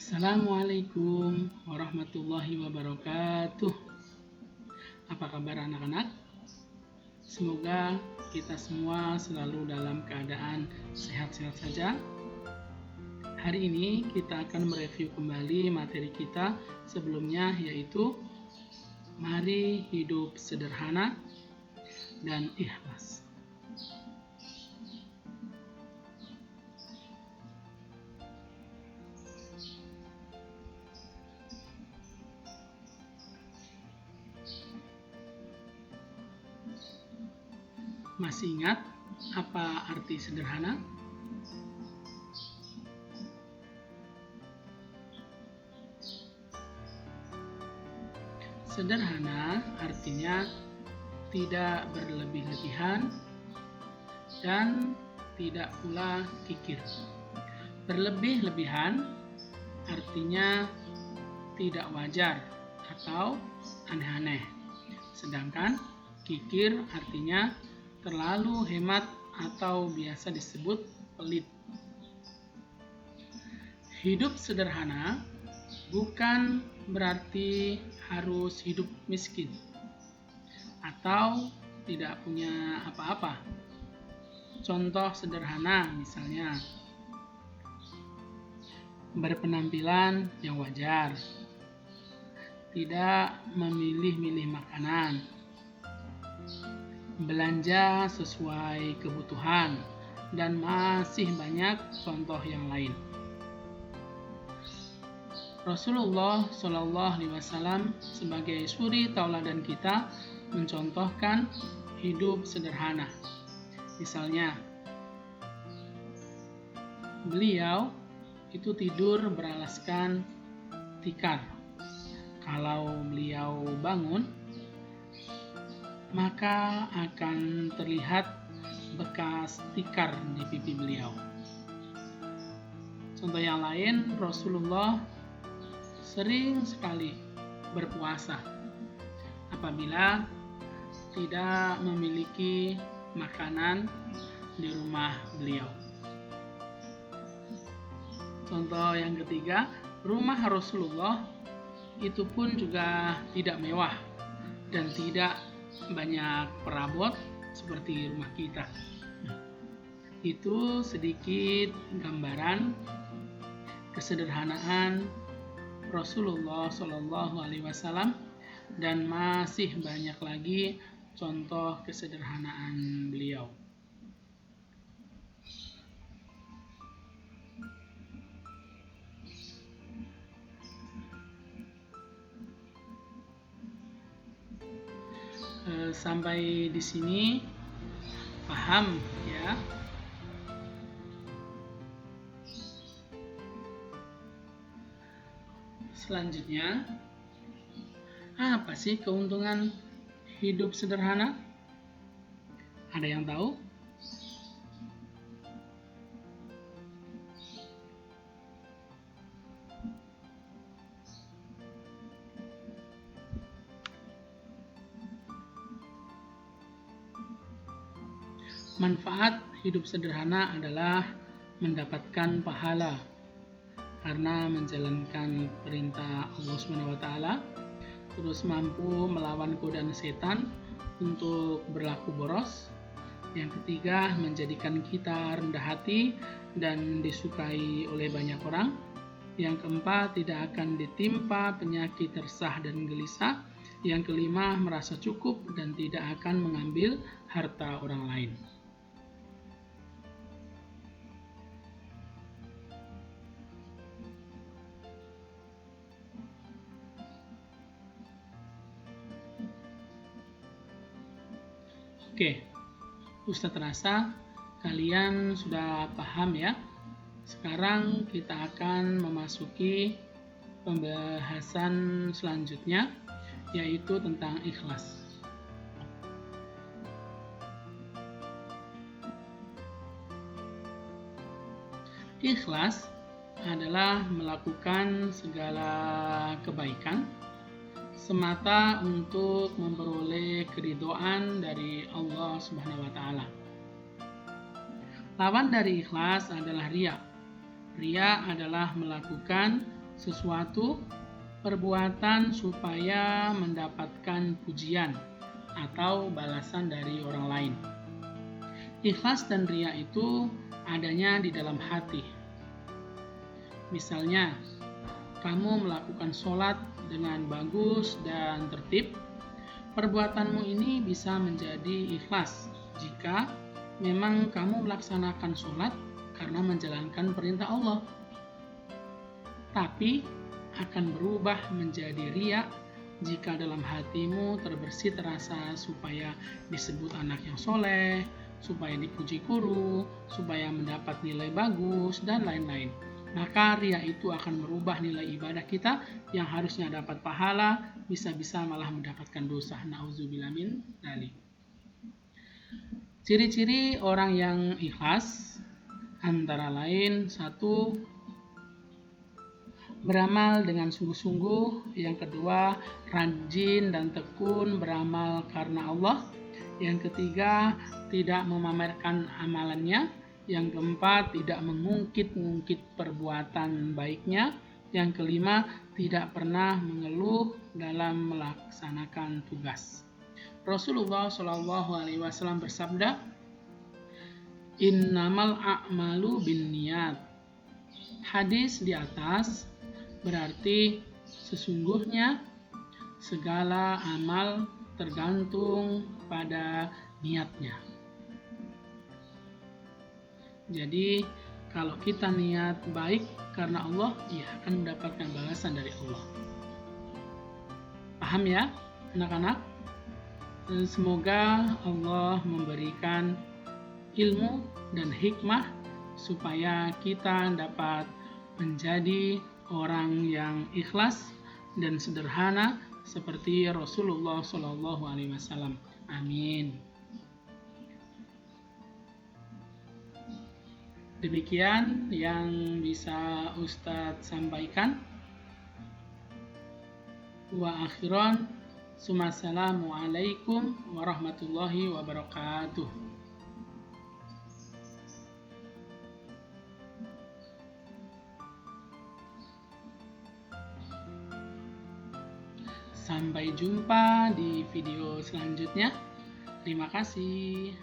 Assalamualaikum warahmatullahi wabarakatuh. Apa kabar anak-anak? Semoga kita semua selalu dalam keadaan sehat-sehat saja. Hari ini kita akan mereview kembali materi kita sebelumnya, yaitu mari hidup sederhana dan ikhlas. Masih ingat apa arti sederhana? Sederhana artinya tidak berlebih-lebihan dan tidak pula kikir. Berlebih-lebihan artinya tidak wajar atau aneh-aneh. Sedangkan kikir artinya terlalu hemat atau biasa disebut pelit. Hidup sederhana bukan berarti harus hidup miskin atau tidak punya apa-apa. Contoh sederhana misalnya berpenampilan yang wajar, tidak memilih-milih makanan, belanja sesuai kebutuhan, dan masih banyak contoh yang lain. Rasulullah Shallallahu Alaihi Wasallam sebagai suri tauladan kita mencontohkan hidup sederhana. Misalnya, beliau itu tidur beralaskan tikar. Kalau beliau bangun, maka akan terlihat bekas tikar di pipi beliau. Contoh yang lain, Rasulullah sering sekali berpuasa apabila tidak memiliki makanan di rumah beliau. Contoh yang ketiga, rumah Rasulullah itu pun juga tidak mewah dan tidak banyak perabot seperti rumah kita. Itu sedikit gambaran kesederhanaan Rasulullah Shallallahu Alaihi Wasallam, dan masih banyak lagi contoh kesederhanaan beliau. Sampai di sini paham ya? Selanjutnya, apa sih keuntungan hidup sederhana? Ada yang tahu? Manfaat hidup sederhana adalah mendapatkan pahala karena menjalankan perintah Allah SWT, terus mampu melawan godaan setan untuk berlaku boros. Yang ketiga, menjadikan kita rendah hati dan disukai oleh banyak orang. Yang keempat, tidak akan ditimpa penyakit resah dan gelisah. Yang kelima, merasa cukup dan tidak akan mengambil harta orang lain. Oke, Ustadz rasa kalian sudah paham ya. Sekarang kita akan memasuki pembahasan selanjutnya, yaitu tentang ikhlas. Ikhlas adalah melakukan segala kebaikan semata untuk memperoleh keridhaan dari Allah Subhanahu wa taala. Lawan dari ikhlas adalah riya. Riya adalah melakukan sesuatu perbuatan supaya mendapatkan pujian atau balasan dari orang lain. Ikhlas dan riya itu adanya di dalam hati. Misalnya, kamu melakukan sholat dengan bagus dan tertib, perbuatanmu ini bisa menjadi ikhlas jika memang kamu melaksanakan sholat karena menjalankan perintah Allah. Tapi akan berubah menjadi riya jika dalam hatimu terbersit rasa supaya disebut anak yang soleh, supaya dipuji guru, supaya mendapat nilai bagus, dan lain-lain. Maka riya itu akan merubah nilai ibadah kita yang harusnya dapat pahala, bisa-bisa malah mendapatkan dosa. Na'udzubillah min dzalik. Ciri-ciri orang yang ikhlas antara lain: 1, beramal dengan sungguh-sungguh. Yang kedua, rajin dan tekun beramal karena Allah. Yang ketiga, tidak memamerkan amalannya. Yang keempat, tidak mengungkit-ungkit perbuatan baiknya. Yang kelima, tidak pernah mengeluh dalam melaksanakan tugas. Rasulullah SAW bersabda, "Innamal a'malu binniyat." Hadis di atas berarti sesungguhnya segala amal tergantung pada niatnya. Jadi kalau kita niat baik karena Allah, ya akan mendapatkan balasan dari Allah. Paham ya anak-anak? Semoga Allah memberikan ilmu dan hikmah supaya kita dapat menjadi orang yang ikhlas dan sederhana seperti Rasulullah SAW. Amin. Demikian yang bisa Ustadz sampaikan. Wa akhiran, Assalamualaikum warahmatullahi wabarakatuh. Sampai jumpa di video selanjutnya. Terima kasih.